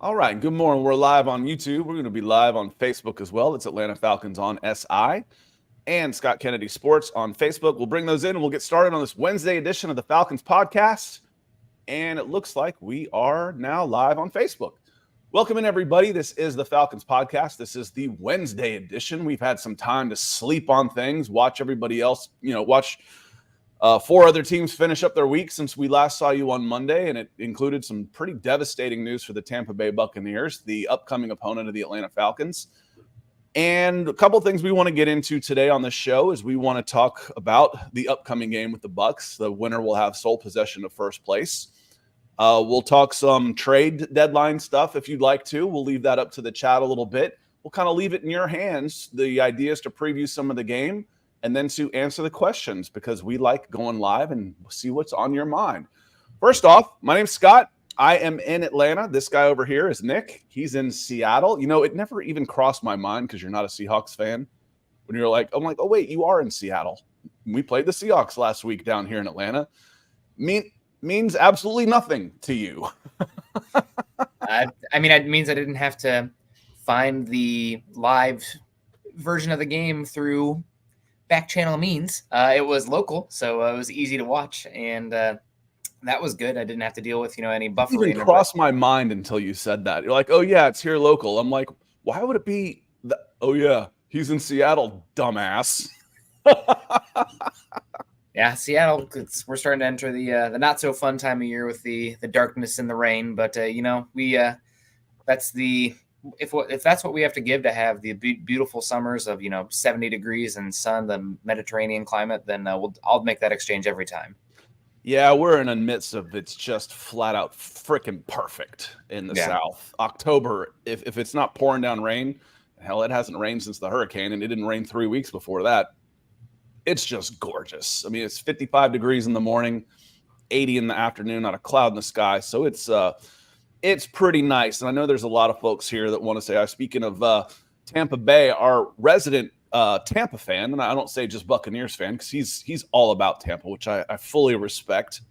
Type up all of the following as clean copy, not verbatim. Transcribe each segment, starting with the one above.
All right, good morning. We're live on YouTube. We're going to be live on Facebook as well. It's Atlanta Falcons on SI and Scott Kennedy Sports on Facebook. We'll bring those in and we'll get started on this Wednesday edition of the Falcons Podcast. And it looks like we are now live on Facebook. Welcome in, everybody. This is the Falcons Podcast. This is the Wednesday edition. We've had some time to sleep on things, watch everybody else, watch four other teams finish up their week since we last saw you on Monday, and it included some pretty devastating news for the Tampa Bay Buccaneers, the upcoming opponent of the Atlanta Falcons. And a couple of things we want to get into today on this show is we want to talk about the upcoming game with the Bucs. The winner will have sole possession of first place. We'll talk some trade deadline stuff if you'd like to. We'll leave that up to the chat a little bit. We'll kind of leave it in your hands. The idea is to preview some of the game and then to answer the questions because we like going live and see what's on your mind. First off, my name's Scott. I am in Atlanta. This guy over here is Nick. He's in Seattle. You know, it never even crossed my mind because you're not a Seahawks fan. When you're like, I'm like, oh, wait, you are in Seattle. We played the Seahawks last week down here in Atlanta. Means absolutely nothing to you. It means I didn't have to find the live version of the game through back channel means. It was local, so it was easy to watch, and that was good. I didn't have to deal with any buffering. It even crossed my mind until you said that. You're like, oh yeah, it's here local. I'm like, why would it be? Oh yeah, he's in Seattle, dumbass. Yeah, Seattle. We're starting to enter the not so fun time of year with the darkness and the rain. But if that's what we have to give to have the beautiful summers of 70 degrees and sun, the Mediterranean climate, then I'll make that exchange every time. Yeah, we're in the midst of it's just flat out freaking perfect in the South. October, if it's not pouring down rain, hell, it hasn't rained since the hurricane, and it didn't rain 3 weeks before that. It's just gorgeous. I mean, it's 55 degrees in the morning, 80 in the afternoon, not a cloud in the sky. So it's pretty nice. And I know there's a lot of folks here that want to say, speaking of Tampa Bay, our resident Tampa fan, and I don't say just Buccaneers fan because he's all about Tampa, which I fully respect.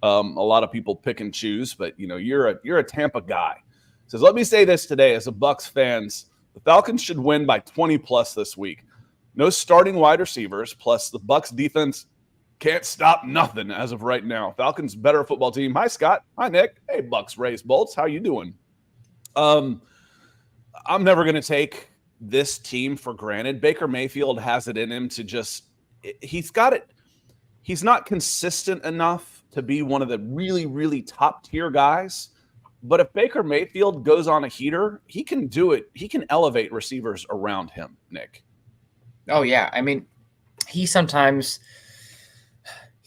A lot of people pick and choose, but you're a Tampa guy. Says, let me say this today as a Bucs fans, the Falcons should win by 20 plus this week. No starting wide receivers, plus the Bucs defense can't stop nothing as of right now. Falcons better football team. Hi, Scott. Hi, Nick. Hey, Bucs Rays Bolts. How you doing? I'm never going to take this team for granted. Baker Mayfield has it in him to he's got it. He's not consistent enough to be one of the really, really top tier guys. But if Baker Mayfield goes on a heater, he can do it. He can elevate receivers around him, Nick. Oh, yeah. I mean, he's got a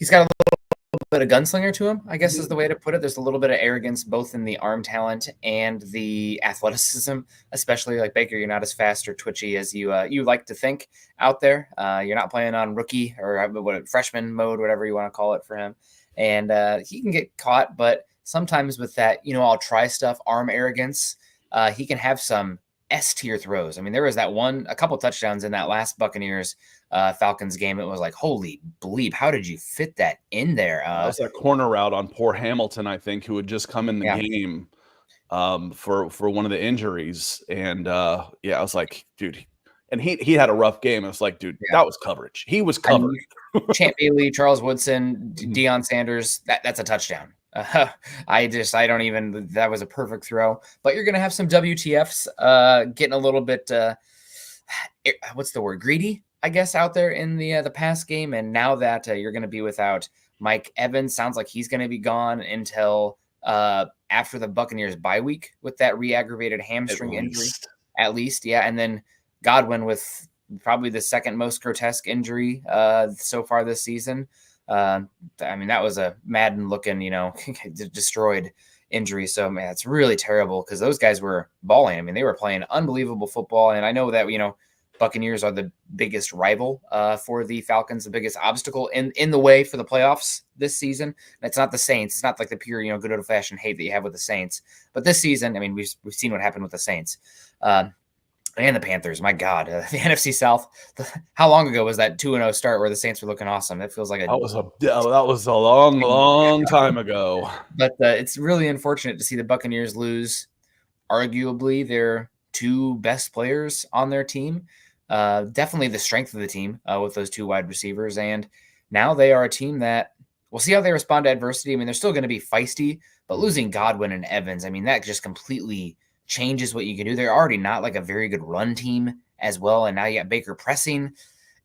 little bit of gunslinger to him, I guess is the way to put it. There's a little bit of arrogance both in the arm talent and the athleticism, especially like Baker. You're not as fast or twitchy as you like to think out there. You're not playing on rookie or freshman mode, whatever you want to call it for him. And he can get caught, but sometimes with that, I'll try stuff, arm arrogance, he can have some S-tier throws. I mean, there was a couple touchdowns in that last Buccaneers Falcons game. It was like, holy bleep, how did you fit that in there? That was a corner route on poor Hamilton, I think, who had just come in the game for one of the injuries. And I was like, dude, and he had a rough game. I was like, dude, that was coverage. He was covered. Champ Bailey, Charles Woodson, Deion Sanders, that's a touchdown. That was a perfect throw, but you're going to have some WTFs getting a little bit, what's the word? Greedy, I guess, out there in the pass game. And now that you're going to be without Mike Evans, sounds like he's going to be gone until after the Buccaneers bye week with that re-aggravated hamstring injury, at least. Yeah. And then Godwin with probably the second most grotesque injury so far this season. That was a Madden looking, destroyed injury. So, man, it's really terrible because those guys were balling. I mean, they were playing unbelievable football. And I know that, Buccaneers are the biggest rival for the Falcons, the biggest obstacle in the way for the playoffs this season. And it's not the Saints. It's not like the pure, good old-fashioned hate that you have with the Saints. But this season, I mean, we've seen what happened with the Saints. And the Panthers, my God, the NFC South. How long ago was that 2-0 start where the Saints were looking awesome? It feels like that was a long time ago. But it's really unfortunate to see the Buccaneers lose arguably their two best players on their team. Definitely the strength of the team with those two wide receivers. And now they are a team that we'll see how they respond to adversity. I mean, they're still going to be feisty, but losing Godwin and Evans, I mean, that just completely changes what you can do. They're already not like a very good run team as well. And now you got Baker pressing.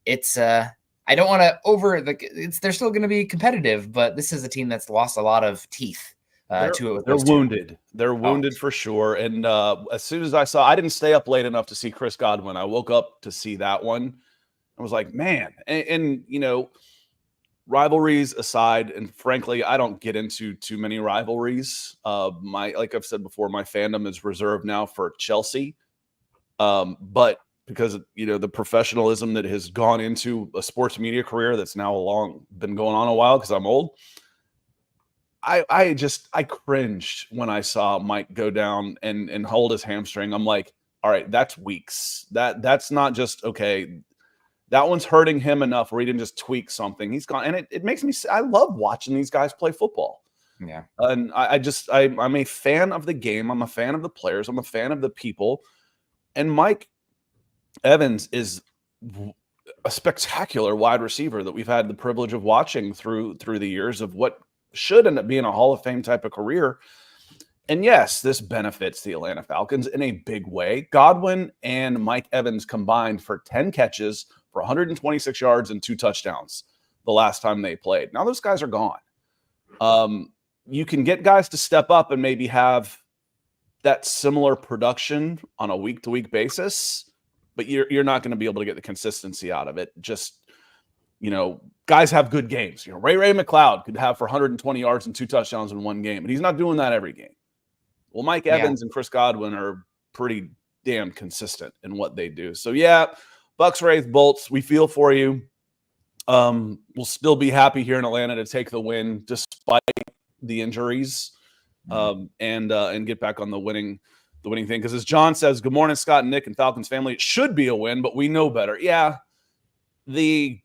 It's, I don't want to they're still going to be competitive, but this is a team that's lost a lot of teeth to it. They're wounded. They're wounded for sure. And as soon as I didn't stay up late enough to see Chris Godwin. I woke up to see that one. I was like, man. And you know, rivalries aside, and frankly, I don't get into too many rivalries. Like I've said before, my fandom is reserved now for Chelsea. But because you know the professionalism that has gone into a sports media career that's now been going on a while because I'm old. I cringed when I saw Mike go down and hold his hamstring. I'm like, all right, that's weeks. That's not just okay. That one's hurting him enough where he didn't just tweak something. He's gone, and it makes me. I love watching these guys play football. Yeah, and I'm a fan of the game. I'm a fan of the players. I'm a fan of the people. And Mike Evans is a spectacular wide receiver that we've had the privilege of watching through the years of what should end up being a Hall of Fame type of career. And yes, this benefits the Atlanta Falcons in a big way. Godwin and Mike Evans combined for 10 catches for 126 yards and 2 touchdowns the last time they played. Now those guys are gone. You can get guys to step up and maybe have that similar production on a week-to-week basis, but you're not going to be able to get the consistency out of it. Just, you know, guys have good games. You know, Ray McLeod could have for 120 yards and 2 touchdowns in one game, but he's not doing that every game. Well, Mike Evans and Chris Godwin are pretty damn consistent in what they do. So yeah, Bucs, Rays, Bolts, we feel for you. We'll still be happy here in Atlanta to take the win despite the injuries, and get back on the winning thing. Because as John says, good morning, Scott and Nick and Falcons family. It should be a win, but we know better. Yeah, the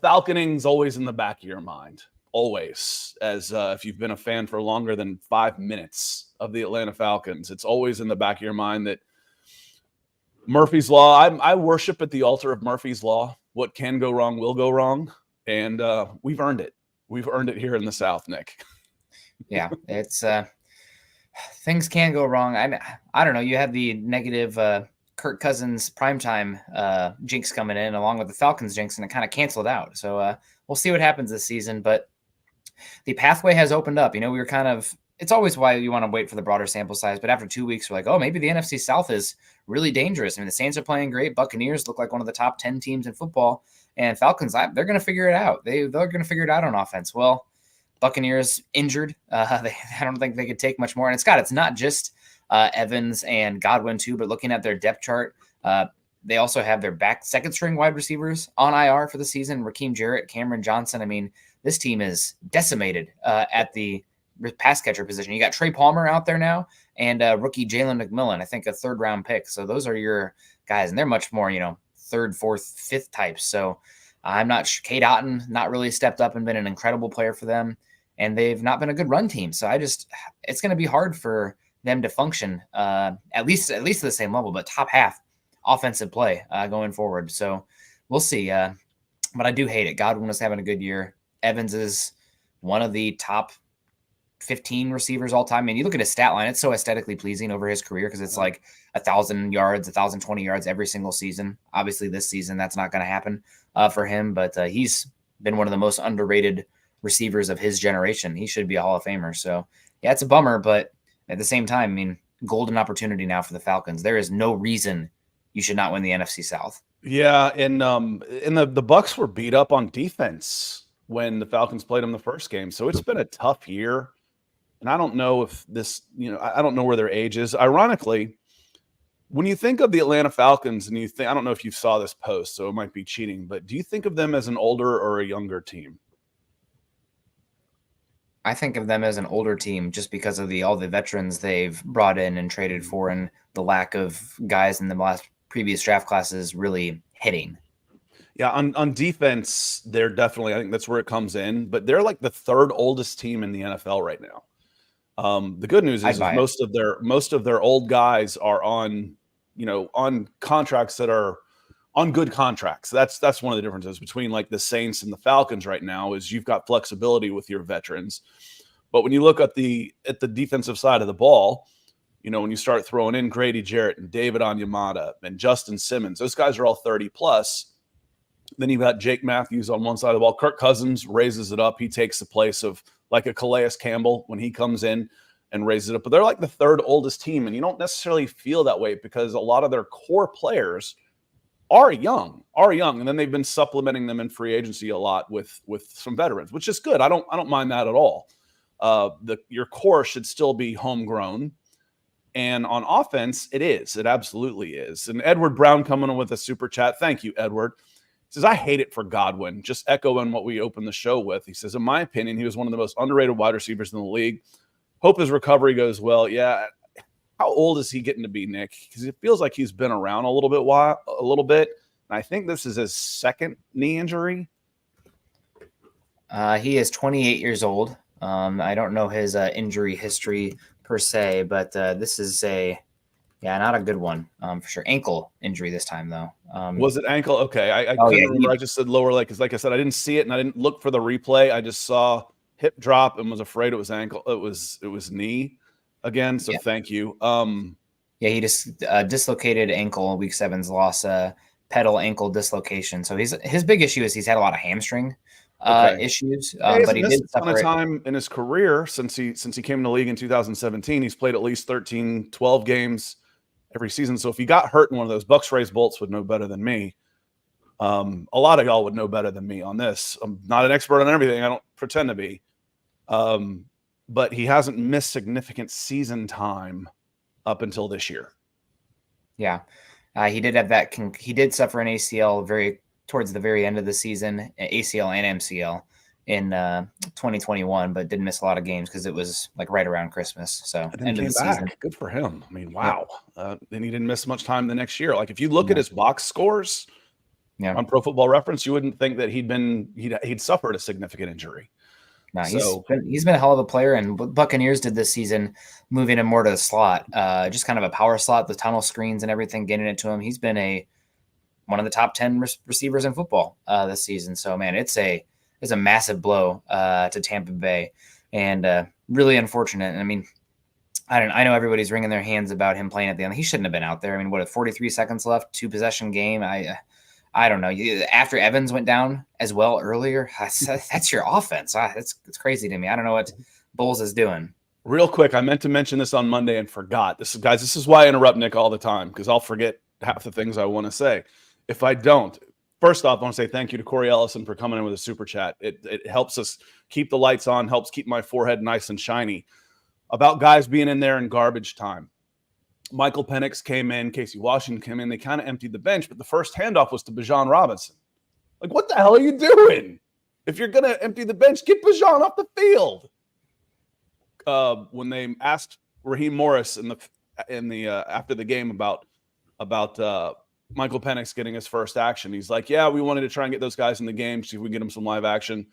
Falconing's always in the back of your mind. Always, as if you've been a fan for longer than 5 minutes of the Atlanta Falcons, it's always in the back of your mind that Murphy's Law, I worship at the altar of Murphy's Law. What can go wrong will go wrong, and we've earned it. We've earned it here in the South, Nick. Yeah, it's things can go wrong. I don't know. You had the negative Kirk Cousins primetime jinx coming in along with the Falcons jinx, and it kind of canceled out. So we'll see what happens this season, but the pathway has opened up. You know, we were kind of, it's always why you want to wait for the broader sample size, but after 2 weeks, we're like, oh, maybe the NFC South is really dangerous. I mean, the Saints are playing great. Buccaneers look like one of the top 10 teams in football, and Falcons, they're going to figure it out. They're going to figure it out on offense. Well, Buccaneers injured. I don't think they could take much more. And it's not just Evans and Godwin too, but looking at their depth chart, they also have their second string wide receivers on IR for the season. Raheem Jarrett, Cameron Johnson. I mean, this team is decimated at the pass catcher position. You got Trey Palmer out there now and rookie Jalen McMillan, I think a 3rd round pick. So those are your guys, and they're much more, 3rd, 4th, 5th types. So I'm not sure. Cade Otton not really stepped up and been an incredible player for them, and they've not been a good run team. So it's going to be hard for them to function at least at the same level, but top half offensive play going forward. So we'll see. But I do hate it. Godwin was having a good year. Evans is one of the top 15 receivers all time. I mean, you look at his stat line, it's so aesthetically pleasing over his career because it's like 1,000 yards, 1,020 yards every single season. Obviously, this season, that's not going to happen for him, but he's been one of the most underrated receivers of his generation. He should be a Hall of Famer. So, yeah, it's a bummer, but at the same time, I mean, golden opportunity now for the Falcons. There is no reason you should not win the NFC South. Yeah, and the Bucs were beat up on defense when the Falcons played them the first game. So it's been a tough year. And I don't know if this, I don't know where their age is. Ironically, when you think of the Atlanta Falcons and I don't know if you saw this post, so it might be cheating, but do you think of them as an older or a younger team? I think of them as an older team just because of all the veterans they've brought in and traded for, and the lack of guys in the previous draft classes really hitting. Yeah, on defense, they're definitely, I think that's where it comes in, but they're like the 3rd oldest team in the NFL right now. The good news is buy it. most of their old guys are on, on contracts that are on good contracts. That's one of the differences between like the Saints and the Falcons right now is you've got flexibility with your veterans. But when you look at the defensive side of the ball, when you start throwing in Grady Jarrett and David Onyemata and Justin Simmons, those guys are all 30 plus. Then you've got Jake Matthews on one side of the ball. Kirk Cousins raises it up. He takes the place of like a Calais Campbell when he comes in and raises it up. But they're like the third oldest team, and you don't necessarily feel that way because a lot of their core players are young, and then they've been supplementing them in free agency a lot with some veterans, which is good. I don't mind that at all. Your core should still be homegrown, and on offense, it absolutely is. And Edward Brown coming in with a super chat. Thank you, Edward. He says, I hate it for Godwin. Just echoing what we opened the show with. He says, in my opinion, he was one of the most underrated wide receivers in the league. Hope his recovery goes well. Yeah. How old is he getting to be, Nick? Because it feels like he's been around a little bit. And I think this is his second knee injury. He is 28 years old. I don't know his injury history per se, but this is not a good one for sure. Ankle injury this time, though. Was it ankle? Okay, I couldn't remember. I just said lower leg because, like I said, I didn't see it and I didn't look for the replay. I just saw hip drop and was afraid it was ankle. It was knee again. So thank you. He just dislocated ankle. Week 7's loss, pedal ankle dislocation. So his big issue is he's had a lot of hamstring issues. But he did suffer a ton of time in his career since he came in the league in 2017. He's played at least 13, 12 games every season. So if he got hurt in one of those, Bucs Rays Bolts would know better than me. A lot of y'all would know better than me on this. I'm not an expert on everything. I don't pretend to be. But he hasn't missed significant season time up until this year. Yeah. He did have that. He did suffer an ACL towards the very end of the season, ACL and MCL in 2021, but didn't miss a lot of games because it was like right around Christmas. So end of the season. Good for him. I mean, wow. Yeah. Then he didn't miss much time the next year. Like if you look at his box scores on Pro Football Reference, you wouldn't think that he'd suffered a significant injury. No, he's been a hell of a player, and Buccaneers did this season, moving him more to the slot, just kind of a power slot, the tunnel screens and everything, getting it to him. He's been one of the top 10 receivers in football this season. So, man, it's a massive blow to Tampa Bay, and really unfortunate. I mean, I know everybody's wringing their hands about him playing at the end. He shouldn't have been out there. I mean, 43 seconds left, 2-possession game. I don't know. After Evans went down as well earlier, that's your offense. It's crazy to me. I don't know what Bowles is doing. Real quick, I meant to mention this on Monday and forgot. This is why I interrupt Nick all the time, because I'll forget half the things I want to say. If I don't, first off, I want to say thank you to Corey Ellison for coming in with a super chat. It helps us keep the lights on, helps keep my forehead nice and shiny. About guys being in there in garbage time. Michael Penix came in, Casey Washington came in. They kind of emptied the bench, but the first handoff was to Bijan Robinson. Like, what the hell are you doing? If you're going to empty the bench, get Bijan off the field. When they asked Raheem Morris in the after the game about Michael Penix getting his first action, he's like, "Yeah, we wanted to try and get those guys in the game, see if we can get them some live action."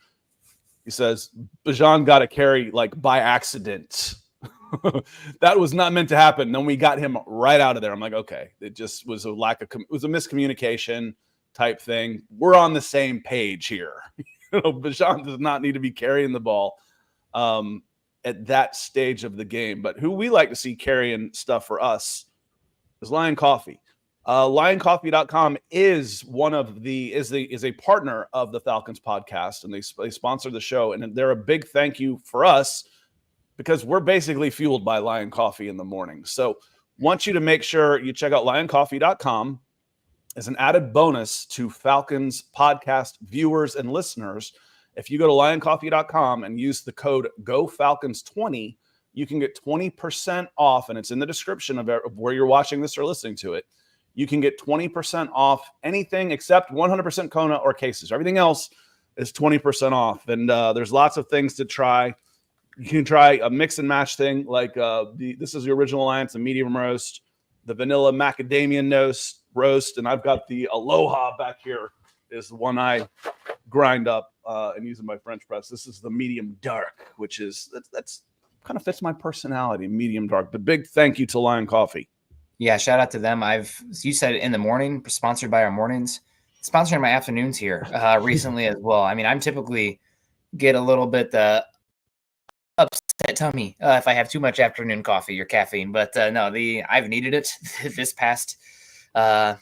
He says Bijan got a carry like by accident. That was not meant to happen. Then we got him right out of there. I'm like, okay, it just was a miscommunication type thing. We're on the same page here. Bijan does not need to be carrying the ball at that stage of the game. But who we like to see carrying stuff for us is Lion Coffee. LionCoffee.com is a partner of the Falcons podcast, and they sponsor the show. And they're a big thank you for us, because we're basically fueled by Lion Coffee in the morning. So want you to make sure you check out lioncoffee.com as an added bonus to Falcons podcast viewers and listeners. If you go to lioncoffee.com and use the code GoFalcons20, you can get 20% off, and it's in the description of where you're watching this or listening to it. You can get 20% off anything except 100% Kona or cases. Everything else is 20% off, and there's lots of things to try. You can try a mix and match thing, like this is the Original Alliance, the medium roast, the vanilla macadamia roast, and I've got the Aloha back here is the one I grind up and use in my French press. This is the medium dark, which is that's kind of fits my personality, medium dark. But big thank you to Lion Coffee. Yeah, shout out to them. You said in the morning, sponsored by our mornings, sponsoring my afternoons here recently as well. I mean, I'm typically get a little bit upset tummy if I have too much afternoon coffee or caffeine, but no, I've needed it this past 10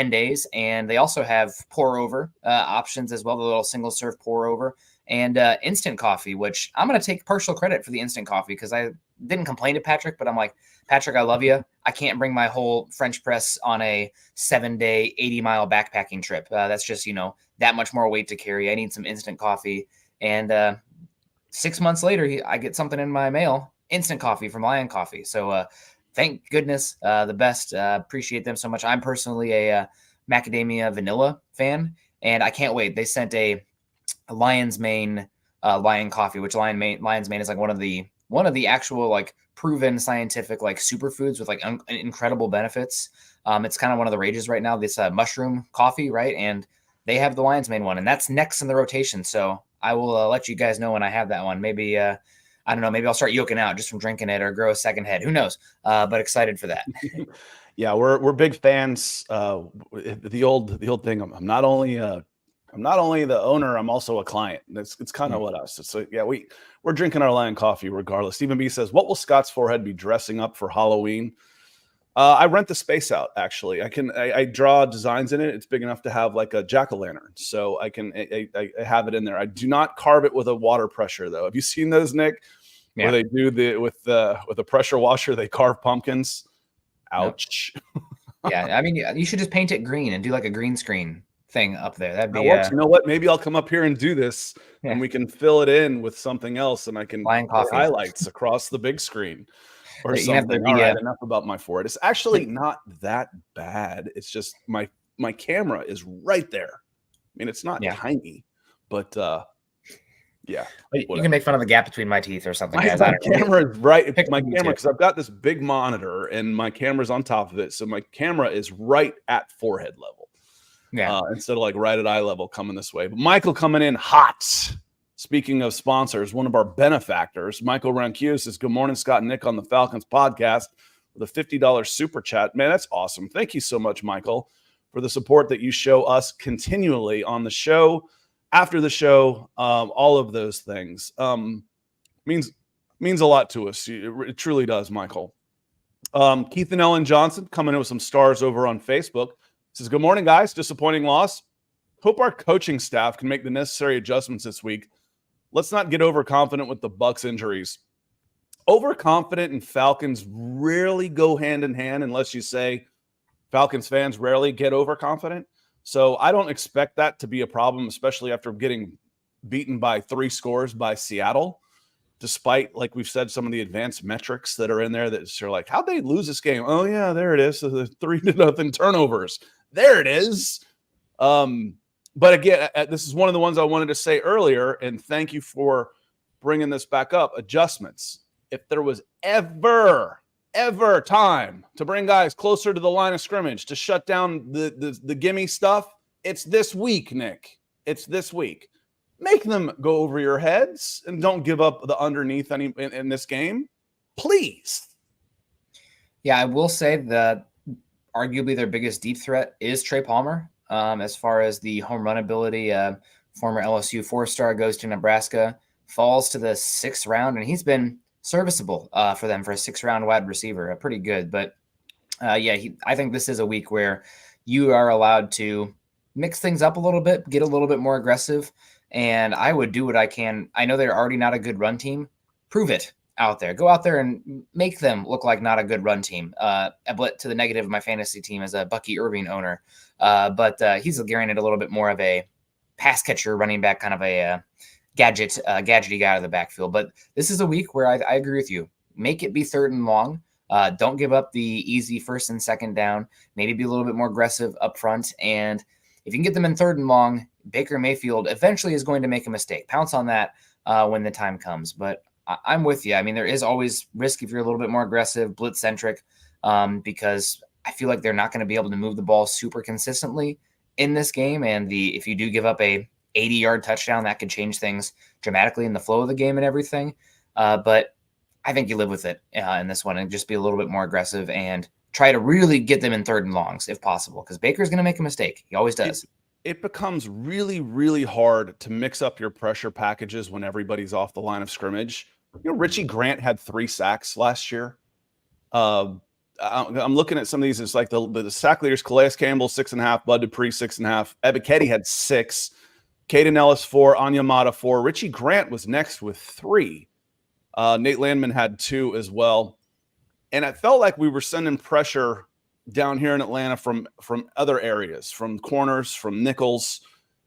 days. And they also have pour over options as well, the little single serve pour over and instant coffee, which I'm going to take partial credit for the instant coffee because I didn't complain to Patrick, but I'm like, Patrick, I love you. I can't bring my whole French press on a 7-day, 80-mile backpacking trip. That's just, that much more weight to carry. I need some instant coffee. And 6 months later, I get something in my mail, instant coffee from Lion Coffee. So thank goodness, the best. Appreciate them so much. I'm personally a macadamia vanilla fan, and I can't wait. They sent a Lion's Mane Lion Coffee, which Lion's Mane is like one of the actual like proven scientific like superfoods with like incredible benefits. It's kind of one of the rages right now, this mushroom coffee, right? And they have the Lion's Mane one, and that's next in the rotation. So I will let you guys know when I have that one. Maybe I don't know. Maybe I'll start yoking out just from drinking it or grow a second head. Who knows? But excited for that. Yeah, we're big fans. The old thing. I'm not only the owner, I'm also a client. It's kind of what us. So yeah, we're drinking our Lion Coffee regardless. Stephen B says, "What will Scott's forehead be dressing up for Halloween?" I rent the space out. Actually, I draw designs in it. It's big enough to have like a jack-o'-lantern, so I have it in there. I do not carve it with a water pressure though. Have you seen those, Nick? Yeah. Where they do with a pressure washer, they carve pumpkins. Ouch. Nope. Yeah, I mean, you should just paint it green and do like a green screen thing up there. That'd be works. You know what? Maybe I'll come up here and do this, and we can fill it in with something else, and I can put highlights across the big screen. Or something. All right, enough about my forehead. It's actually not that bad. It's just my camera is right there. I mean, it's not tiny, but yeah. You can make fun of the gap between my teeth or something. My camera is right. My camera, because I've got this big monitor and my camera's on top of it, so my camera is right at forehead level. Yeah. Instead of like right at eye level coming this way. But Michael coming in hot. Speaking of sponsors, one of our benefactors, Michael Rankiu, says, "Good morning, Scott and Nick on the Falcons podcast," with a $50 super chat. Man, that's awesome. Thank you so much, Michael, for the support that you show us continually on the show, after the show, all of those things. Means a lot to us. It truly does, Michael. Keith and Ellen Johnson coming in with some stars over on Facebook. Says, "Good morning, guys. Disappointing loss. Hope our coaching staff can make the necessary adjustments this week. Let's not get overconfident with the Bucs injuries." Overconfident and Falcons rarely go hand in hand unless you say Falcons fans rarely get overconfident. So I don't expect that to be a problem, especially after getting beaten by 3 scores by Seattle, despite, like we've said, some of the advanced metrics that are in there that are like, how'd they lose this game? Oh, yeah, there it is. So the 3-0 turnovers. There it is. But again, this is one of the ones I wanted to say earlier, and thank you for bringing this back up. Adjustments. If there was ever time to bring guys closer to the line of scrimmage to shut down the gimme stuff, it's this week, Nick. It's this week. Make them go over your heads and don't give up the underneath in this game, please. Yeah, I will say that arguably their biggest deep threat is Trey Palmer. As far as the home run ability, former LSU 4-star, goes to Nebraska, falls to the 6th round, and he's been serviceable for them for a 6th-round wide receiver. Pretty good. But, I think this is a week where you are allowed to mix things up a little bit, get a little bit more aggressive, and I would do what I can. I know they're already not a good run team. Prove it out there. Go out there and make them look like not a good run team. But to the negative of my fantasy team as a Bucky Irving owner. But he's granted a little bit more of a pass catcher, running back, kind of a gadgety guy out of the backfield. But this is a week where I agree with you. Make it be 3rd and long. Don't give up the easy 1st and 2nd down. Maybe be a little bit more aggressive up front. And if you can get them in 3rd and long, Baker Mayfield eventually is going to make a mistake. Pounce on that when the time comes. But I'm with you. I mean, there is always risk if you're a little bit more aggressive, blitz-centric, because I feel like they're not going to be able to move the ball super consistently in this game. And if you do give up a 80-yard touchdown, that could change things dramatically in the flow of the game and everything. But I think you live with it in this one and just be a little bit more aggressive and try to really get them in 3rd and longs if possible, because Baker's going to make a mistake. He always does. It becomes really, really hard to mix up your pressure packages when everybody's off the line of scrimmage. Richie Grant had 3 sacks last year. I'm looking at some of these. It's like the sack leaders: Calais Campbell 6.5, Bud Dupree 6.5, Ebiketie had 6, Caden Ellis 4, Onyemata 4. Richie Grant was next with 3. Nate Landman had 2 as well. And it felt like we were sending pressure down here in Atlanta from other areas, from corners, from nickels,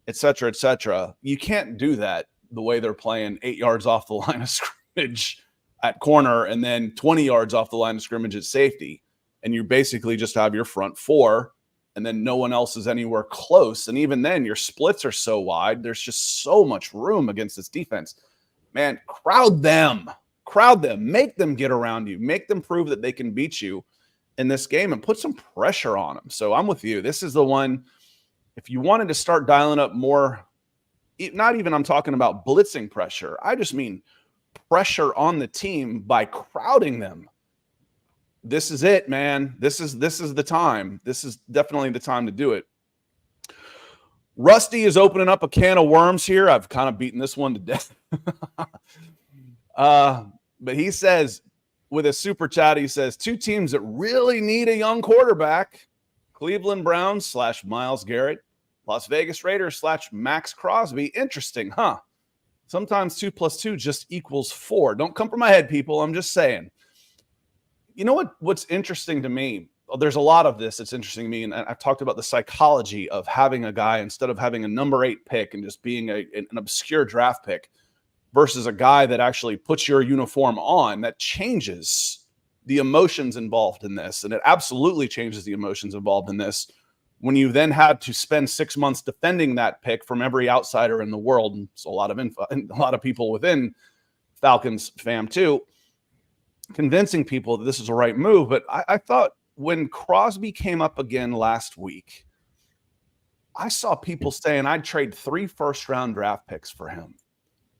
et cetera, et cetera. You can't do that the way they're playing 8 yards off the line of scrimmage at corner and then 20 yards off the line of scrimmage at safety. And you basically just have your front 4 and then no one else is anywhere close. And even then your splits are so wide. There's just so much room against this defense. Man, crowd them, make them get around you, make them prove that they can beat you in this game and put some pressure on them. So I'm with you. This is the one, if you wanted to start dialing up more, not even I'm talking about blitzing pressure. I just mean pressure on the team by crowding them. This is it, man. This is the time. This is definitely the time to do it. Rusty is opening up a can of worms here. I've kind of beaten this one to death. But he says, with a super chat, he says, 2 teams that really need a young quarterback: Cleveland Browns / Myles Garrett, Las Vegas Raiders / Max Crosby. Interesting, huh? Sometimes 2 + 2 just equals 4. Don't come from my head, people. I'm just saying. You know what's interesting to me? Well, there's a lot of this that's interesting to me, and I've talked about the psychology of having a guy instead of having a number 8 pick and just being an obscure draft pick, versus a guy that actually puts your uniform on. That changes the emotions involved in this. And it absolutely changes the emotions involved in this when you then had to spend 6 months defending that pick from every outsider in the world. And so a lot of people within Falcons fam too, convincing people that this is the right move. But I thought when Crosby came up again last week, I saw people saying I'd trade 3 first-round draft picks for him.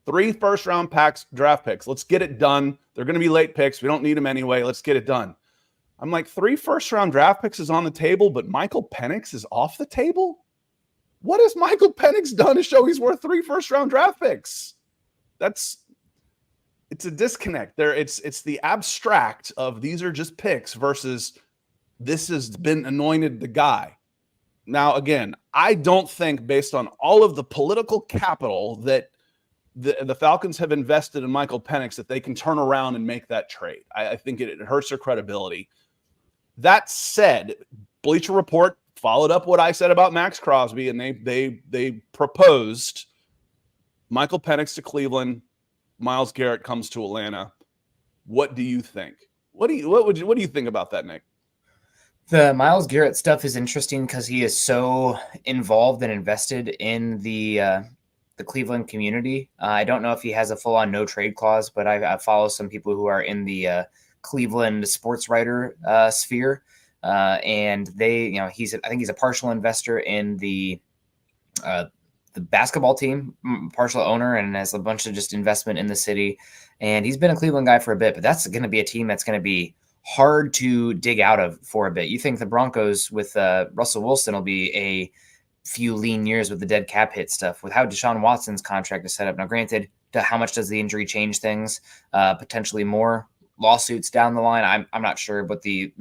3 first-round draft picks. Let's get it done. They're going to be late picks. We don't need them anyway. Let's get it done. I'm like, 3 first-round draft picks is on the table, but Michael Penix is off the table? What has Michael Penix done to show he's worth 3 first-round draft picks? It's a disconnect there. It's the abstract of these are just picks versus this has been anointed the guy. Now, again, I don't think, based on all of the political capital that the Falcons have invested in Michael Penix, that they can turn around and make that trade. I think it hurts their credibility. That said, Bleacher Report followed up what I said about Max Crosby, and they proposed Michael Penix to Cleveland, Myles Garrett comes to Atlanta. What do you think? What do you think about that, Nick? The Myles Garrett stuff is interesting because he is so involved and invested in the Cleveland community. I don't know if he has a full-on no trade clause, but I follow some people who are in the Cleveland sports writer sphere, and they, I think he's a partial investor in the basketball team, partial owner, and has a bunch of just investment in the city. And he's been a Cleveland guy for a bit, but that's going to be a team that's going to be hard to dig out of for a bit. You think the Broncos with Russell Wilson will be a few lean years with the dead cap hit stuff, with how Deshaun Watson's contract is set up. Now, granted, how much does the injury change things? Potentially more lawsuits down the line. I'm not sure what the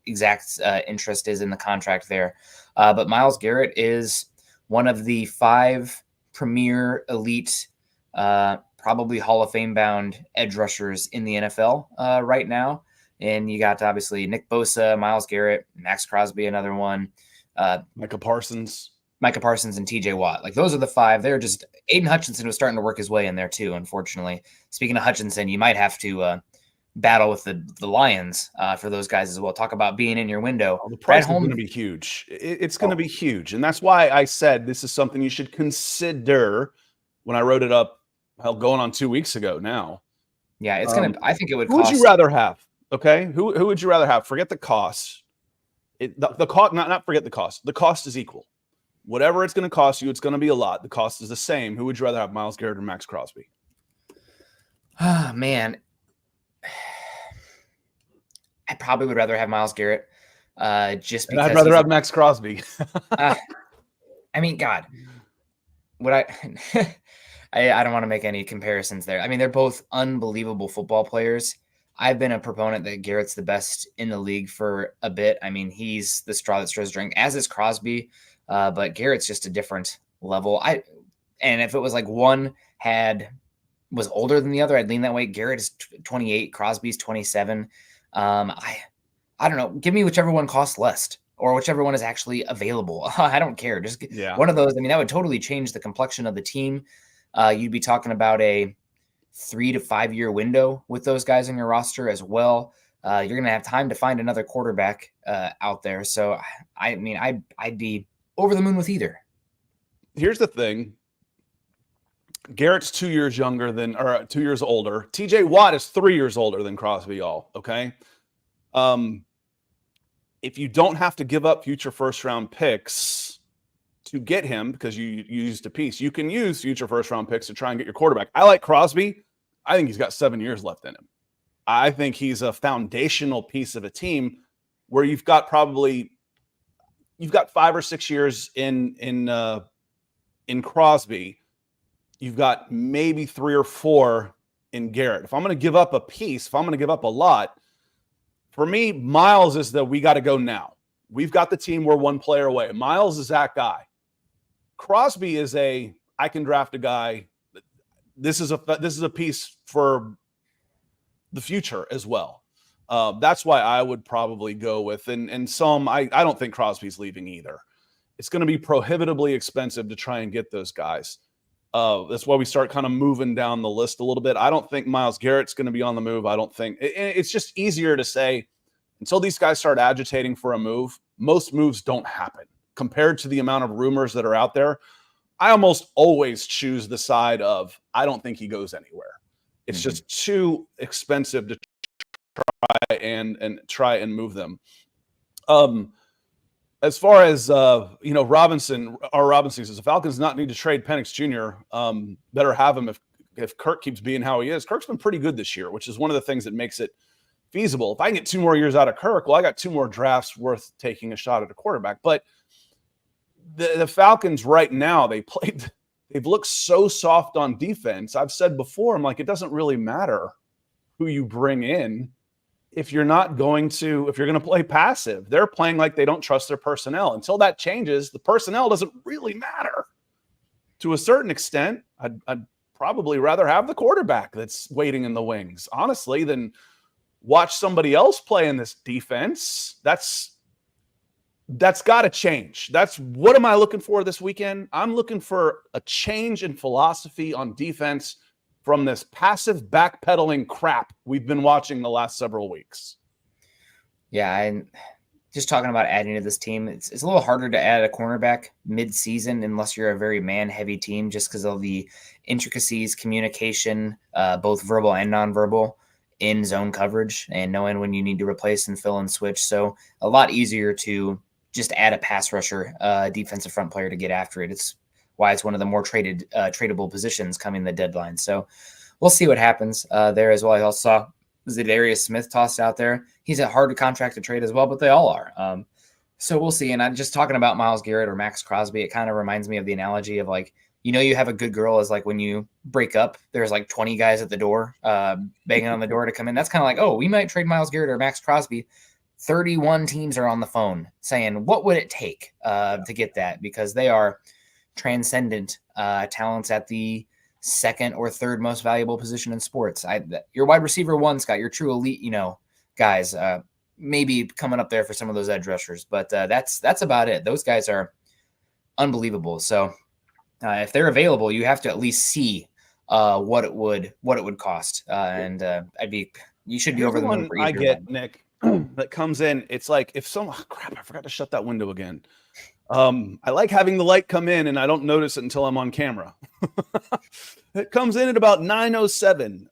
exact interest is in the contract there. But Myles Garrett is one of the 5 premier elite, probably Hall of Fame bound edge rushers in the NFL right now. And you got obviously Nick Bosa, Myles Garrett, Max Crosby, another one. Micah Parsons, and TJ Watt. Like, those are the 5. They're just, Aiden Hutchinson was starting to work his way in there too, unfortunately. Speaking of Hutchinson, you might have to battle with the Lions for those guys as well. Talk about being in your window. The price is going to be huge. It's going to be huge. And that's why I said this is something you should consider when I wrote it up, going on 2 weeks ago now. Yeah, it's going to, I think it would cost. Who would you rather have? Okay. Who would you rather have? Forget the cost. The cost, not forget the cost. The cost is equal. Whatever it's going to cost you, it's going to be a lot. The cost is the same. Who would you rather have, Myles Garrett or Max Crosby? Ah, man. I probably would rather have Myles Garrett, just And because I'd rather have Max Crosby. I mean, God, would I? I don't want to make any comparisons there. I mean, they're both unbelievable football players. I've been a proponent that Garrett's the best in the league for a bit. I mean, he's the straw that stirs the drink, as is Crosby, but Garrett's just a different level. And if it was like one was older than the other, I'd lean that way. Garrett is 28, Crosby's 27. I don't know. Give me whichever one costs less, or whichever one is actually available. I don't care. Just one of those. I mean, that would totally change the complexion of the team. You'd be talking about a 3 to 5 year window with those guys on your roster as well. You're going to have time to find another quarterback out there. So, I mean, I'd be over the moon with either. Here's the thing. Garrett's 2 years younger or 2 years older. TJ Watt is 3 years older than Crosby, all. Okay. If you don't have to give up future first round picks to get him, because you used a piece, you can use future first round picks to try and get your quarterback. I like Crosby. I think he's got 7 years left in him. I think he's a foundational piece of a team where you've got 5 or 6 years in Crosby. You've got maybe 3 or 4 in Garrett. If I'm going to give up a piece, if I'm going to give up a lot, for me, Myles is we got to go now. We've got the team. We're one player away. Myles is that guy. Crosby is I can draft a guy. This is a piece for the future as well. That's why I would probably go with, and some, I don't think Crosby's leaving either. It's going to be prohibitively expensive to try and get those guys. That's why we start kind of moving down the list a little bit. I don't think Myles Garrett's going to be on the move. I don't think it's just easier to say until these guys start agitating for a move. Most moves don't happen compared to the amount of rumors that are out there. I almost always choose the side of I don't think he goes anywhere. It's just too expensive to try and move them. As far as Robinson says, the Falcons not need to trade Penix Jr. Better have him if Kirk keeps being how he is. Kirk's been pretty good this year, which is one of the things that makes it feasible. If I can get 2 more years out of Kirk, well, I got 2 more drafts worth taking a shot at a quarterback. But the Falcons right now, they've looked so soft on defense. I've said before, I'm like, it doesn't really matter who you bring in if you're going to play passive. They're playing like they don't trust their personnel. Until that changes, the personnel doesn't really matter. To a certain extent, I'd probably rather have the quarterback that's waiting in the wings, honestly, than watch somebody else play in this defense. That's got to change. What am I looking for this weekend? I'm looking for a change in philosophy on defense from this passive backpedaling crap we've been watching the last several weeks. Yeah, and just talking about adding to this team, it's a little harder to add a cornerback mid-season unless you're a very man-heavy team, just because of the intricacies, communication, both verbal and nonverbal, in zone coverage, and knowing when you need to replace and fill and switch. So a lot easier to just add a pass rusher, defensive front player to get after it. It's why it's one of the more tradable positions coming the deadline. So we'll see what happens there as well. I also saw Zadarius Smith tossed out there. He's a hard contract to trade as well, but they all are. So we'll see. And I'm just talking about Myles Garrett or Max Crosby. It kind of reminds me of the analogy of like, you have a good girl is like when you break up, there's like 20 guys at the door banging on the door to come in. That's kind of like, oh, we might trade Myles Garrett or Max Crosby. 31 teams are on the phone saying, what would it take to get that? Because they are transcendent talents at the second or third most valuable position in sports. Your wide receiver one, Scott, your true elite, guys, maybe coming up there for some of those edge rushers, but that's about it. Those guys are unbelievable. So if they're available, you have to at least see what it would cost. You should be over the moon for either. I get Nick that comes in. It's like if crap, I forgot to shut that window again. I like having the light come in and I don't notice it until I'm on camera. It comes in at about 9:07.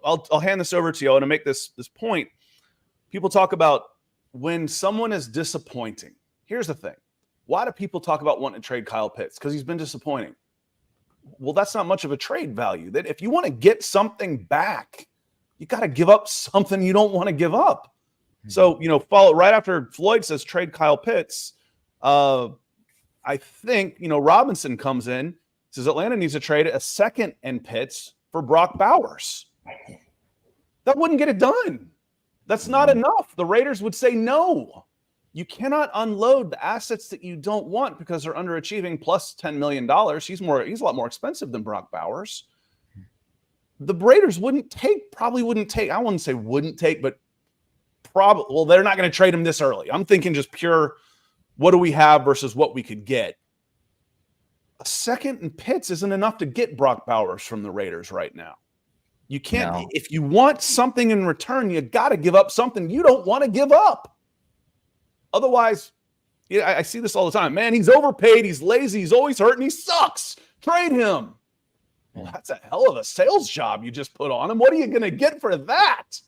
I'll hand this over to you. I want to make this point. People talk about when someone is disappointing. Here's the thing. Why do people talk about wanting to trade Kyle Pitts? Because he's been disappointing. Well, that's not much of a trade value. That if you want to get something back, you got to give up something you don't want to give up. So, follow right after Floyd says trade Kyle Pitts. I think, Robinson comes in, says Atlanta needs to trade a second and Pitts for Brock Bowers. That wouldn't get it done. That's not enough. The Raiders would say no. You cannot unload the assets that you don't want because they're underachieving plus $10 million. He's a lot more expensive than Brock Bowers. The Raiders I wouldn't say wouldn't take, but probably, they're not going to trade him this early. I'm thinking just pure, what do we have versus what we could get? A second and Pitts isn't enough to get Brock Bowers from the Raiders right now. You can't, if you want something in return, you got to give up something you don't want to give up. Otherwise, I see this all the time. Man, he's overpaid. He's lazy. He's always hurt and he sucks. Trade him. Well, that's a hell of a sales job you just put on him. What are you going to get for that?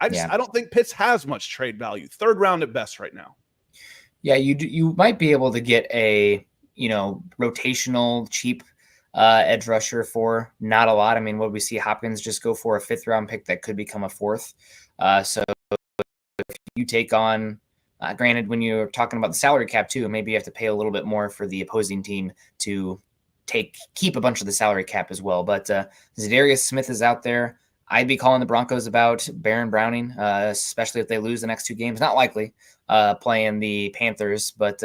I don't think Pitts has much trade value. Third round at best right now. Yeah, you might be able to get a, rotational cheap edge rusher for not a lot. I mean, what we see Hopkins just go for a 5th round pick that could become a 4th. So if you take on, granted, when you're talking about the salary cap too, maybe you have to pay a little bit more for the opposing team to keep a bunch of the salary cap as well. But Zadarius Smith is out there. I'd be calling the Broncos about Baron Browning, especially if they lose the next 2 games. Not likely playing the Panthers, but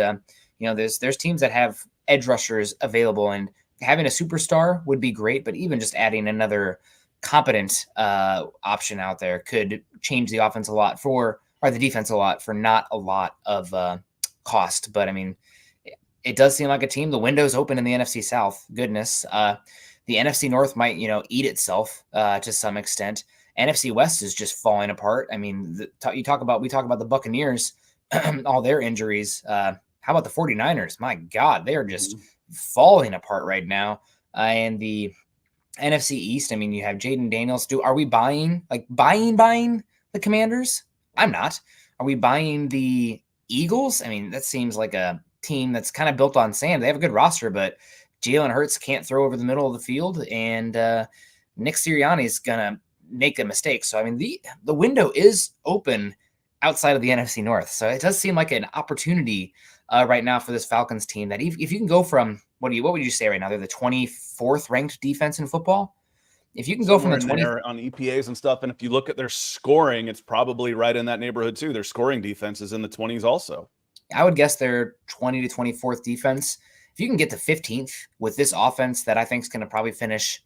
there's teams that have edge rushers available, and having a superstar would be great. But even just adding another competent option out there could change the offense a lot or the defense a lot for not a lot of cost. But I mean, it does seem like a team. The window's open in the NFC South. Goodness. The NFC North might, eat itself to some extent. NFC West is just falling apart. I mean, we talk about the Buccaneers, all their injuries. How about the 49ers? My God, they are just falling apart right now. And the NFC East, I mean, you have Jaden Daniels. Are we buying the Commanders? I'm not. Are we buying the Eagles? I mean, that seems like a team that's kind of built on sand. They have a good roster, but Jalen Hurts can't throw over the middle of the field, and Nick Sirianni is going to make a mistake. So, I mean, the window is open outside of the NFC North. So it does seem like an opportunity right now for this Falcons team that if you can go from, what would you say right now? They're the 24th ranked defense in football. If you can go from the 20th on EPAs and stuff, and if you look at their scoring, it's probably right in that neighborhood too. Their scoring defense is in the 20s also. I would guess they're 20 to 24th defense. If you can get to 15th with this offense that I think is going to probably finish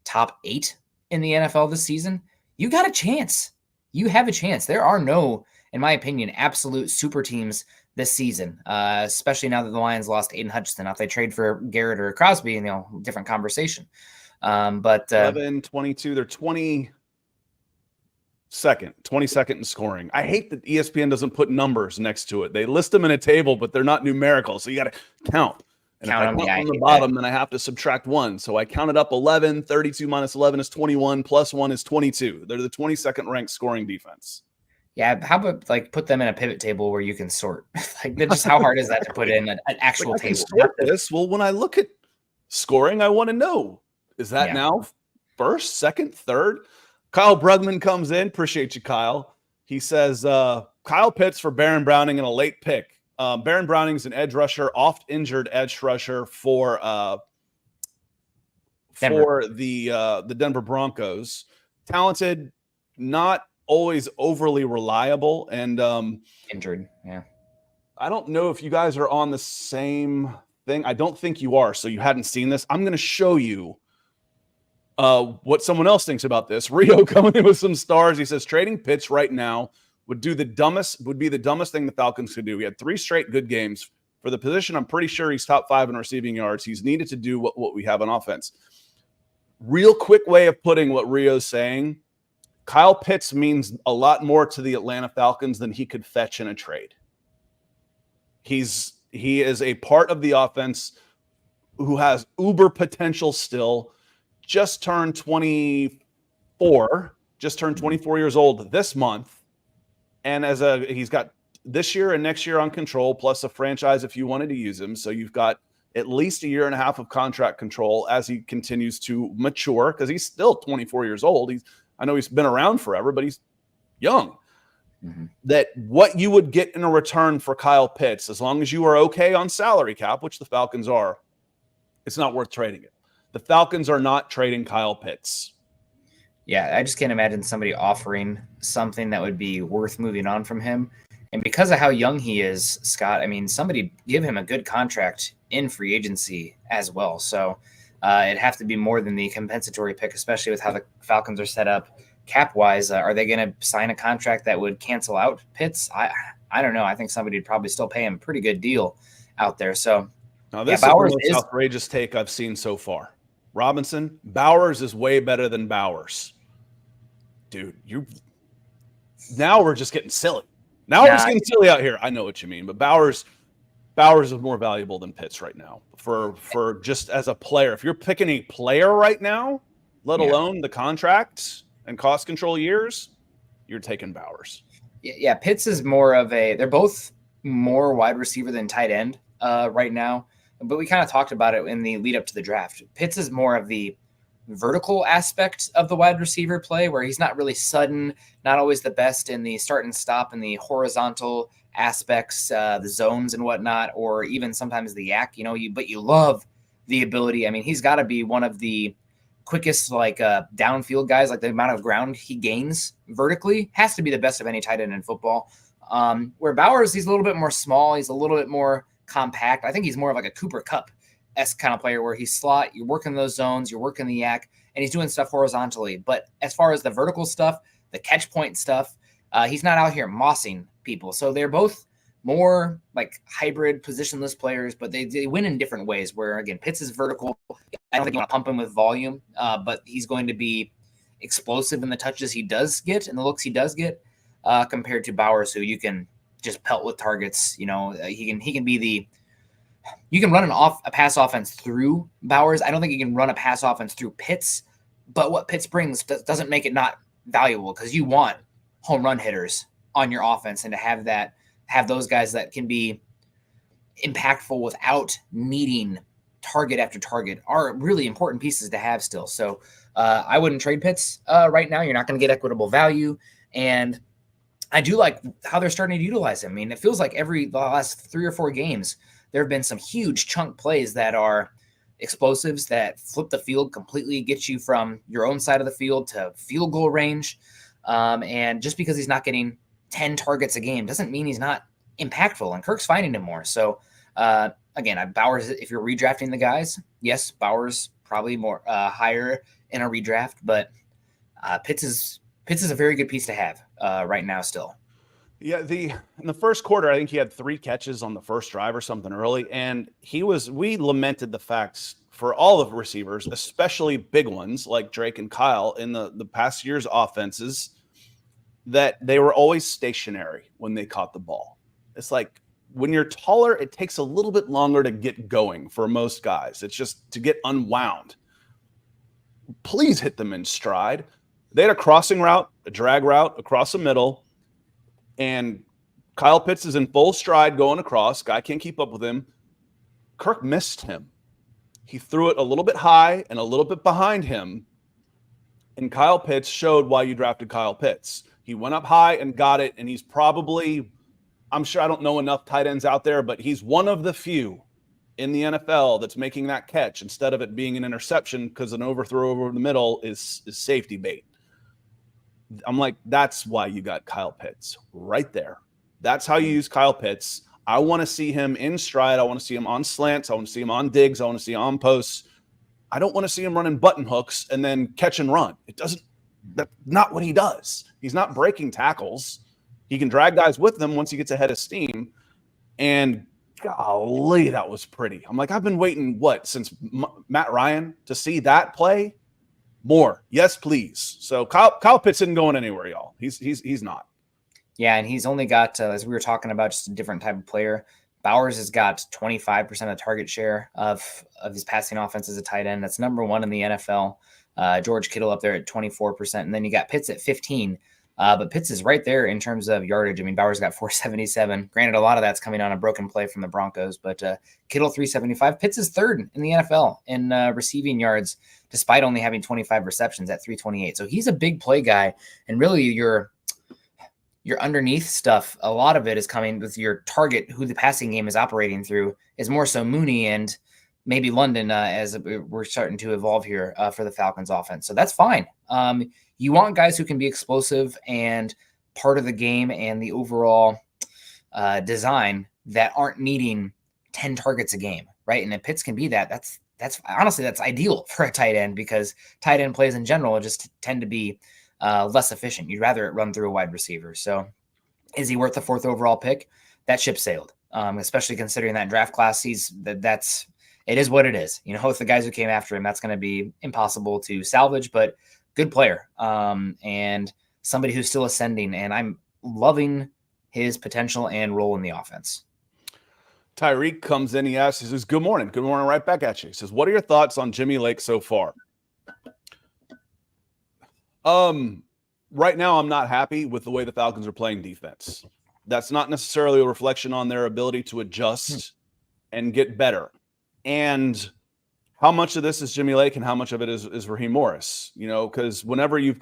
top 8 in the NFL this season, you got a chance. You have a chance. There are no, in my opinion, absolute super teams this season, especially now that the Lions lost Aiden Hutchinson. Now, if they trade for Garrett or Crosby, different conversation. But 11, 22, they're 22nd in scoring. I hate that ESPN doesn't put numbers next to it. They list them in a table, but they're not numerical. So you got to count. And if I count on the bottom, then I have to subtract 1. So I counted up 11. 32 minus 11 is 21. Plus 1 is 22. They're the 22nd ranked scoring defense. Yeah, how about put them in a pivot table where you can sort? Just how hard is that to put in an actual table? Sort this. Well, when I look at scoring, I want to know, is that now first, second, third? Kyle Brugman comes in. Appreciate you, Kyle. He says, Kyle Pitts for Baron Browning and a late pick. Baron Browning's an edge rusher, oft injured edge rusher for the Denver Broncos. Talented, not always overly reliable, and injured. Yeah. I don't know if you guys are on the same thing. I don't think you are, so you hadn't seen this. I'm going to show you what someone else thinks about this. Rio coming in with some stars. He says trading Pitts right now would be the dumbest thing the Falcons could do. We had 3 straight good games for the position. I'm pretty sure he's top 5 in receiving yards. He's needed to do what we have on offense. Real quick way of putting what Rio's saying. Kyle Pitts means a lot more to the Atlanta Falcons than he could fetch in a trade. He is a part of the offense who has uber potential still. Just turned 24 years old this month. And he's got this year and next year on control, plus a franchise if you wanted to use him. So you've got at least a year and a half of contract control as he continues to mature, because he's still 24 years old. I know he's been around forever, but he's young. Mm-hmm. That what you would get in a return for Kyle Pitts, as long as you are okay on salary cap, which the Falcons are, it's not worth trading it. The Falcons are not trading Kyle Pitts. Yeah, I just can't imagine somebody offering something that would be worth moving on from him. And because of how young he is, Scott, I mean, somebody give him a good contract in free agency as well. So it'd have to be more than the compensatory pick, especially with how the Falcons are set up cap-wise. Are they going to sign a contract that would cancel out Pitts? I don't know. I think somebody would probably still pay him a pretty good deal out there. So now this is the most outrageous take I've seen so far. Robinson, Bowers is way better than Bowers. Dude, now we're just getting silly. We're just getting silly out here. I know what you mean, but Bowers is more valuable than Pitts right now for just as a player. If you're picking a player right now, let alone the contracts and cost control years, you're taking Bowers. Yeah, Pitts is more of they're both more wide receiver than tight end right now. But we kind of talked about it in the lead up to the draft. Pitts is more of the vertical aspect of the wide receiver play, where he's not really sudden, not always the best in the start and stop and the horizontal aspects, the zones and whatnot, or even sometimes the yak, but you love the ability. I mean, he's got to be one of the quickest, downfield guys, like the amount of ground he gains vertically has to be the best of any tight end in football. Where Bowers, he's a little bit more small. He's a little bit more compact. I think he's more of like a Cooper Kupp-esque kind of player where he's slot, you're working those zones, you're working the yak, and he's doing stuff horizontally. But as far as the vertical stuff, the catch point stuff, he's not out here mossing people. So they're both more like hybrid positionless players, but they win in different ways, where, again, Pitts is vertical. I don't think you want to pump him with volume, but he's going to be explosive in the touches he does get and the looks he does get compared to Bowers, who you can just pelt with targets. He can be you can run a pass offense through Bowers. I don't think you can run a pass offense through Pitts, but what Pitts brings doesn't make it not valuable, because you want home run hitters on your offense, and to have those guys that can be impactful without needing target after target are really important pieces to have still. So I wouldn't trade Pitts right now. You're not going to get equitable value. And I do like how they're starting to utilize him. I mean, it feels like the last 3 or 4 games, there have been some huge chunk plays that are explosives that flip the field completely, get you from your own side of the field to field goal range. And just because he's not getting 10 targets a game doesn't mean he's not impactful, and Kirk's finding him more. So again, Bowers, if you're redrafting the guys, yes, Bowers probably more higher in a redraft, but Pitts is a very good piece to have right now still. Yeah, in the first quarter, I think he had 3 catches on the first drive or something early, and we lamented the facts for all of the receivers, especially big ones like Drake and Kyle in the past year's offenses, that they were always stationary when they caught the ball. It's like when you're taller, it takes a little bit longer to get going for most guys. It's just to get unwound. Please hit them in stride. They had a crossing route, a drag route across the middle, and Kyle Pitts is in full stride going across. Guy can't keep up with him. Kirk missed him. He threw it a little bit high and a little bit behind him, and Kyle Pitts showed why you drafted Kyle Pitts. He went up high and got it, and he's probably, I'm sure, I don't know enough tight ends out there, but he's one of the few in the NFL that's making that catch instead of it being an interception, because an overthrow over the middle is safety bait. I'm like, that's why you got Kyle Pitts right there. That's how you use Kyle Pitts. I want to see him in stride. I want to see him on slants. I want to see him on digs. I want to see him on posts. I don't want to see him running button hooks and then catch and run. That's not what he does. He's not breaking tackles. He can drag guys with him once he gets ahead of steam. And golly, that was pretty. I'm like, I've been waiting, since Matt Ryan to see that play? More. Yes, please. So Kyle Pitts isn't going anywhere, y'all. He's not. Yeah, and he's only got, as we were talking about, just a different type of player. Bowers has got 25% of target share of his passing offense as a tight end. That's number 1 in the NFL. George Kittle up there at 24%. And then you got Pitts at 15. But Pitts is right there in terms of yardage. I mean, Bowers got 477. Granted, a lot of that's coming on a broken play from the Broncos, but Kittle 375. Pitts is third in the NFL in receiving yards, despite only having 25 receptions at 328. So he's a big play guy, and really your underneath stuff, a lot of it is coming with your target, who the passing game is operating through, is more so Mooney and maybe London as we're starting to evolve here for the Falcons offense. So that's fine. You want guys who can be explosive and part of the game and the overall design that aren't needing 10 targets a game, right? And if Pitts can be that, that's honestly, that's ideal for a tight end, because tight end plays in general just tend to be less efficient. You'd rather it run through a wide receiver. So is he worth the 4th overall pick? That ship sailed, especially considering that draft class. It is what it is. With the guys who came after him, that's going to be impossible to salvage, but good player, and somebody who's still ascending, and I'm loving his potential and role in the offense. Tyreek comes in, he says, good morning right back at you. He says, what are your thoughts on Jimmy Lake so far? Right now I'm not happy with the way the Falcons are playing defense. That's not necessarily a reflection on their ability to adjust and get better. And how much of this is Jimmy Lake and how much of it is Raheem Morris? Because whenever you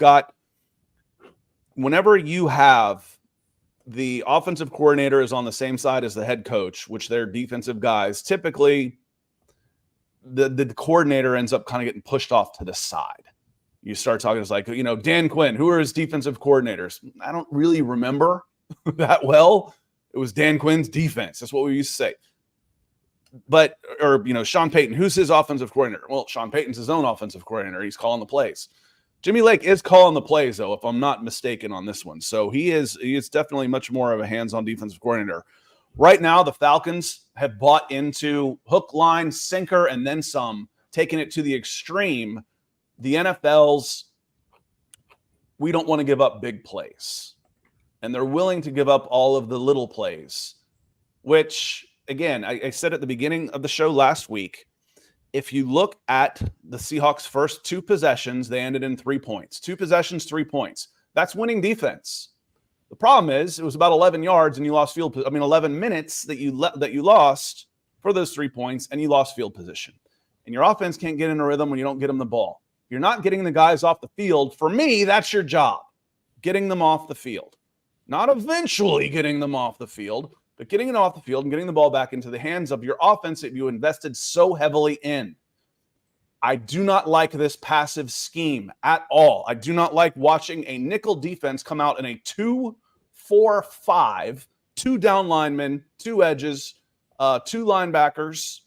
have the offensive coordinator is on the same side as the head coach, which they're defensive guys, typically the coordinator ends up kind of getting pushed off to the side. You start talking, it's like, Dan Quinn, who are his defensive coordinators? I don't really remember that well. It was Dan Quinn's defense. That's what we used to say. But, Sean Payton, who's his offensive coordinator? Well, Sean Payton's his own offensive coordinator. He's calling the plays. Jimmy Lake is calling the plays, though, if I'm not mistaken on this one. So he is definitely much more of a hands-on defensive coordinator. Right now, the Falcons have bought into hook, line, sinker, and then some, taking it to the extreme. The NFL's, we don't want to give up big plays. And they're willing to give up all of the little plays, which, again, I said at the beginning of the show last week, if you look at the Seahawks' first 2 possessions, they ended in 3 points. 2 possessions, 3 points. That's winning defense. The problem is it was about 11 yards and you lost 11 minutes that you lost for those 3 points, and you lost field position. And your offense can't get in a rhythm when you don't get them the ball. You're not getting the guys off the field. For me, that's your job, getting them off the field. Not eventually getting them off the field, but getting it off the field and getting the ball back into the hands of your offense that you invested so heavily in. I do not like this passive scheme at all. I do not like watching a nickel defense come out in a 2-4-5, 2 down linemen, 2 edges, 2 linebackers,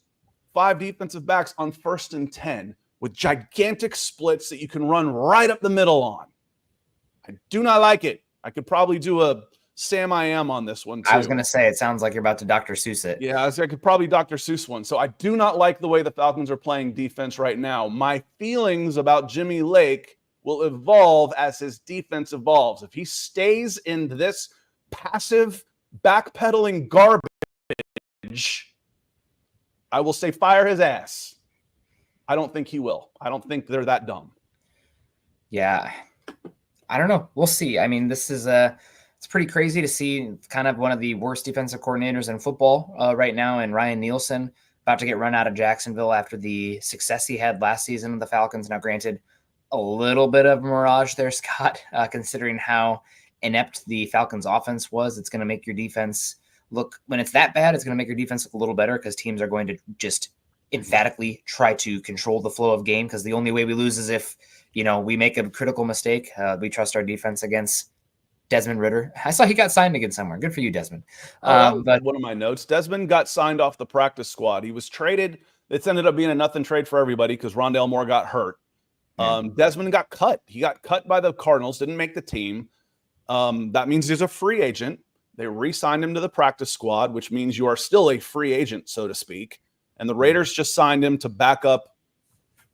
5 defensive backs on 1st and 10 with gigantic splits that you can run right up the middle on. I do not like it. I could probably do a Sam I Am on this one too. I was going to say, it sounds like you're about to Dr. Seuss it. Yeah, I could probably Dr. Seuss one. So I do not like the way the Falcons are playing defense right now. My feelings about Jimmy Lake will evolve as his defense evolves. If he stays in this passive, backpedaling garbage, I will say fire his ass. I don't think he will. I don't think they're that dumb. Yeah. I don't know. We'll see. I mean, this is it's pretty crazy to see kind of one of the worst defensive coordinators in football right now, and Ryan Nielsen about to get run out of Jacksonville after the success he had last season with the Falcons. Now, granted, a little bit of mirage there, Scott, considering how inept the Falcons offense was. It's going to make your defense look, when it's that bad, it's going to make your defense look a little better, because teams are going to just emphatically try to control the flow of game, because the only way we lose is if, we make a critical mistake. We trust our defense against Desmond Ridder. I saw he got signed again somewhere. Good for you, Desmond. But one of my notes, Desmond got signed off the practice squad. He was traded. It's ended up being a nothing trade for everybody because Rondale Moore got hurt. Desmond got cut. He got cut by the Cardinals, didn't make the team. That means he's a free agent. They re-signed him to the practice squad, which means you are still a free agent, so to speak. And the Raiders just signed him to back up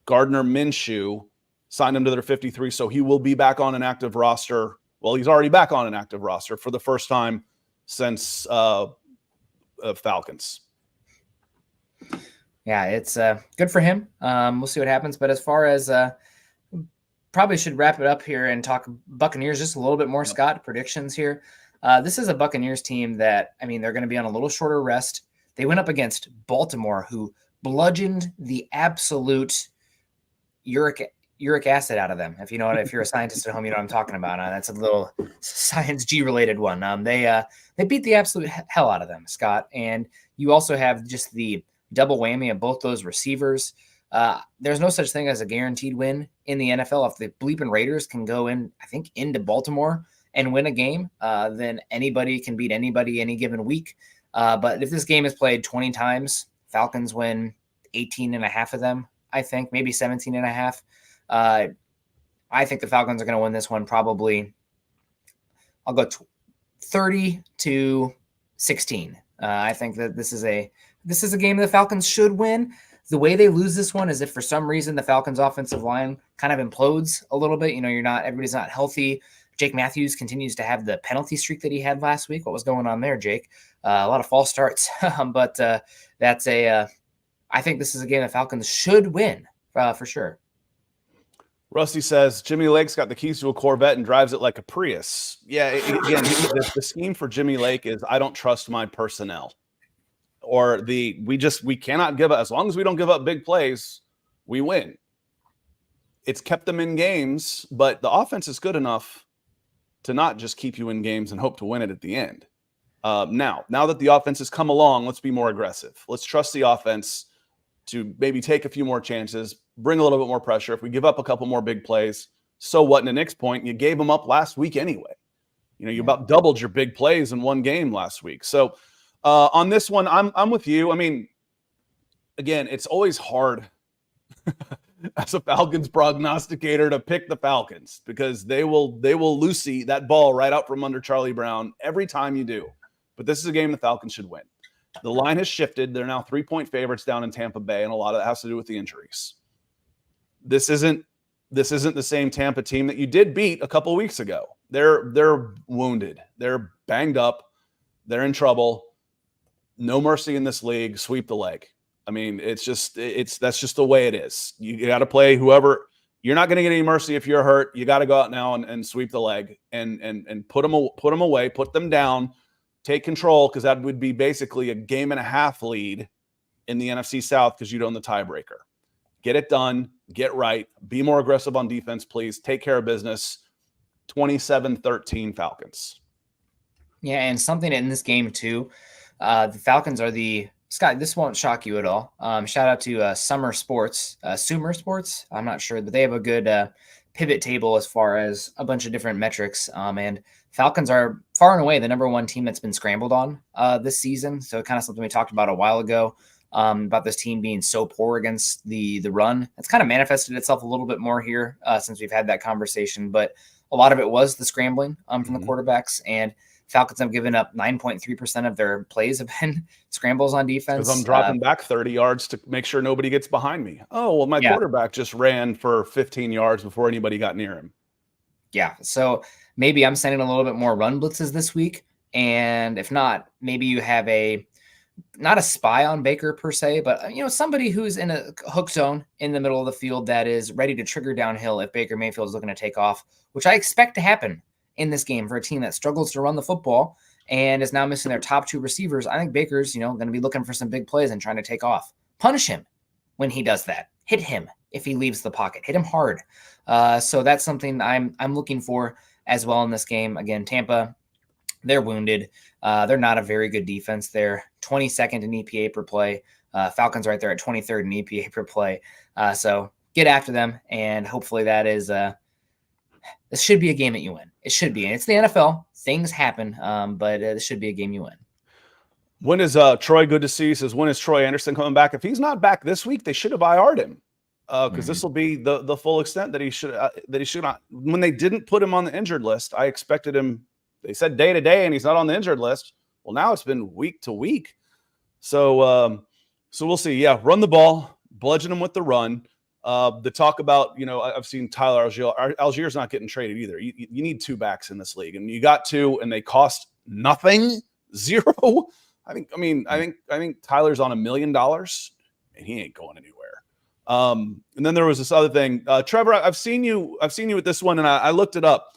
Gardner Minshew, signed him to their 53, so he will be back on an active roster. Well, he's already back on an active roster for the first time since Falcons. Yeah, it's good for him. We'll see what happens. But as far as probably should wrap it up here and talk Buccaneers just a little bit more. Scott, predictions here. This is a Buccaneers team that, I mean, they're going to be on a little shorter rest. They went up against Baltimore, who bludgeoned the absolute uric acid out of them. If you're a scientist at home, you know what I'm talking about. That's a little science G related one. They beat the absolute hell out of them, Scott. And you also have just the double whammy of both those receivers. There's no such thing as a guaranteed win in the NFL. If the bleeping Raiders can go in, I think, into Baltimore and win a game, then anybody can beat anybody any given week. But if this game is played 20 times, Falcons win 18 and a half of them, I think, maybe 17 and a half. I think the Falcons are going to win this one probably. I'll go 30-16. I think that this is a game the Falcons should win. The way they lose this one is if for some reason the Falcons offensive line kind of implodes a little bit. Everybody's not healthy. Jake Matthews continues to have the penalty streak that he had last week. What was going on there, Jake? A lot of false starts, but I think this is a game the Falcons should win for sure. Rusty says Jimmy Lake's got the keys to a Corvette and drives it like a Prius. Yeah, again, the scheme for Jimmy Lake is I don't trust my personnel, or we cannot give up. As long as we don't give up big plays, we win. It's kept them in games, but the offense is good enough to not just keep you in games and hope to win it at the end. Now that the offense has come along, let's be more aggressive. Let's trust the offense to maybe take a few more chances, bring a little bit more pressure. If we give up a couple more big plays, so what? And the next point, you gave them up last week anyway. You about doubled your big plays in one game last week. So on this one, I'm with you. I mean, again, it's always hard as a Falcons prognosticator to pick the Falcons because they will Lucy that ball right out from under Charlie Brown every time you do. But this is a game the Falcons should win. The line has shifted. They're now 3-point favorites down in Tampa Bay, and a lot of that has to do with the injuries. This isn't the same Tampa team that you did beat a couple of weeks ago. They're wounded. They're banged up. They're in trouble. No mercy in this league. Sweep the leg. I mean, that's just the way it is. You got to play whoever. You're not going to get any mercy if you're hurt. You got to go out now and sweep the leg and put them away, put them down. Take control, because that would be basically a game and a half lead in the NFC South because you'd own the tiebreaker. Get it done. Get right. Be more aggressive on defense, please. Take care of business. 27-13 Falcons. Yeah, and something in this game too. The Falcons are Scott, this won't shock you at all. Shout out to Sumer Sports. I'm not sure, but they have a good pivot table as far as a bunch of different metrics. And Falcons are far and away the number one team that's been scrambled on this season. So kind of something we talked about a while ago about this team being so poor against the run. It's kind of manifested itself a little bit more here since we've had that conversation. But a lot of it was the scrambling from the quarterbacks. And Falcons have given up 9.3% of their plays have been scrambles on defense. Because I'm dropping back 30 yards to make sure nobody gets behind me. Oh, well, my quarterback just ran for 15 yards before anybody got near him. Yeah, so maybe I'm sending a little bit more run blitzes this week. And if not, maybe you have not a spy on Baker per se, but somebody who's in a hook zone in the middle of the field that is ready to trigger downhill if Baker Mayfield is looking to take off, which I expect to happen in this game for a team that struggles to run the football and is now missing their top two receivers. I think Baker's, going to be looking for some big plays and trying to take off. Punish him when he does that. Hit him if he leaves the pocket. Hit him hard. So that's something I'm looking for as well in this game. Again, Tampa, they're wounded. They're not a very good defense. They're 22nd in EPA per play. Falcons right there at 23rd in EPA per play. So get after them, and hopefully that is this should be a game that you win. It should be. And it's the NFL. Things happen, but this should be a game you win. When is Troy good to see? He says, when is Troy Anderson coming back? If he's not back this week, they should have IR'd him because this will be the full extent that he should not. When they didn't put him on the injured list, I expected him. They said day to day, and he's not on the injured list. Well, now it's been week to week. So we'll see. Yeah, run the ball, bludgeon him with the run. The talk about, I've seen Tyler Algier's not getting traded either. You need two backs in this league, and you got two, and they cost nothing, zero. I think Tyler's on $1 million, and he ain't going anywhere. And then there was this other thing. Trevor, I've seen you with this one, and I looked it up.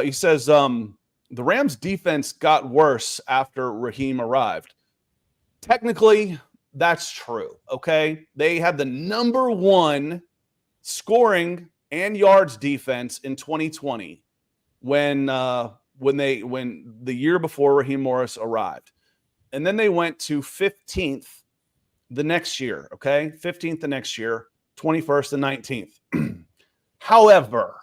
He says the Rams defense got worse after Raheem arrived. Technically, that's true. Okay. They had the number one scoring and yards defense in 2020 when the year before Raheem Morris arrived. And then they went to 15th the next year, okay? 15th the next year, 21st and 19th. However,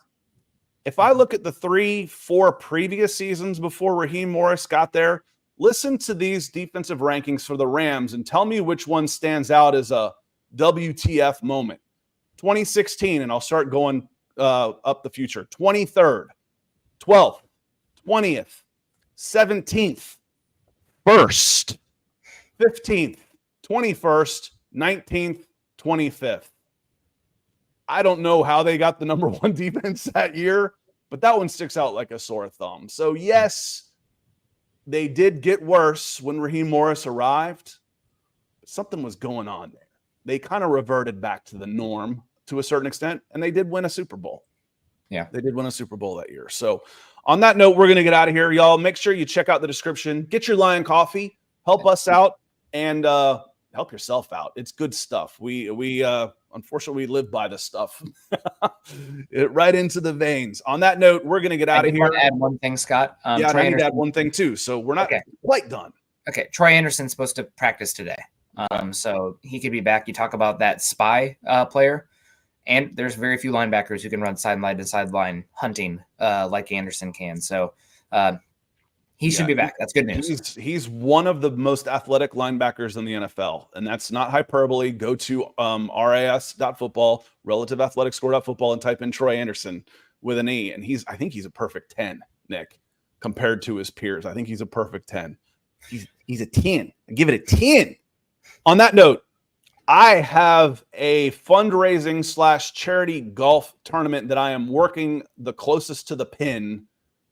if I look at the 3-4 previous seasons before Raheem Morris got there, listen to these defensive rankings for the Rams and tell me which one stands out as a WTF moment. 2016, and I'll start going up the future. 23rd, 12th, 20th, 17th, 1st, 15th, 21st, 19th, 25th. I don't know how they got the number one defense that year, but that one sticks out like a sore thumb. So, yes, they did get worse when Raheem Morris arrived. But something was going on there. They kind of reverted back to the norm to a certain extent, and they did win a Super Bowl. Yeah, they did win a Super Bowl that year. So, on that note, we're going to get out of here, y'all. Make sure you check out the description. Get your Lion Coffee. Help us out, and help yourself out. It's good stuff. We unfortunately live by this stuff. Right into the veins. On that note, we're going to get out of here. I want to add one thing, Scott. I need to add one thing too. So we're not quite done. Okay. Troy Anderson's supposed to practice today. So he could be back. You talk about that spy player, and there's very few linebackers who can run sideline to sideline hunting like Anderson can. So he should be back. That's good news. He's one of the most athletic linebackers in the NFL, and that's not hyperbole. Go to ras.football, relative athletic score.football, and type in Troy Anderson with an E, and I think he's a perfect 10, Nick, compared to his peers. I think he's a perfect 10. He's a 10. I give it a 10. On that note, I have a fundraising / charity golf tournament that I am working the closest to the pin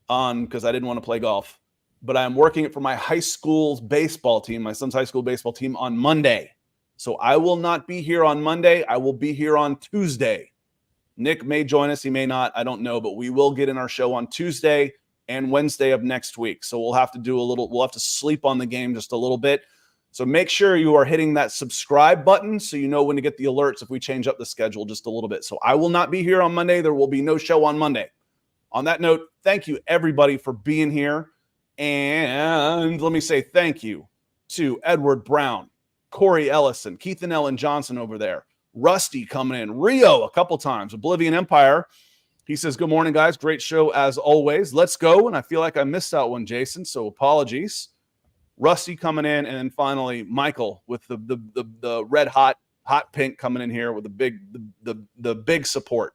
on because I didn't want to play golf. But I'm working it for my high school's baseball team, my son's high school baseball team, on Monday. So I will not be here on Monday. I will be here on Tuesday. Nick may join us. He may not. I don't know. But we will get in our show on Tuesday and Wednesday of next week. So we'll have to sleep on the game just a little bit. So make sure you are hitting that subscribe button so you know when to get the alerts if we change up the schedule just a little bit. So I will not be here on Monday. There will be no show on Monday. On that note, thank you, everybody, for being here. And let me say thank you to Edward Brown, Corey Ellison, Keith and Ellen Johnson over there, Rusty coming in, Rio a couple times, Oblivion Empire. He says, good morning, guys. Great show as always. Let's go. And I feel like I missed out one, Jason, so apologies. Rusty coming in, and then finally Michael with the red hot pink coming in here with the big support.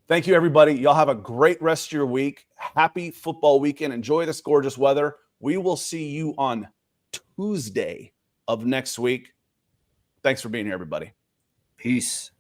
Thank you, everybody. Y'all have a great rest of your week. Happy football weekend. Enjoy this gorgeous weather. We will see you on Tuesday of next week. Thanks for being here, everybody. Peace.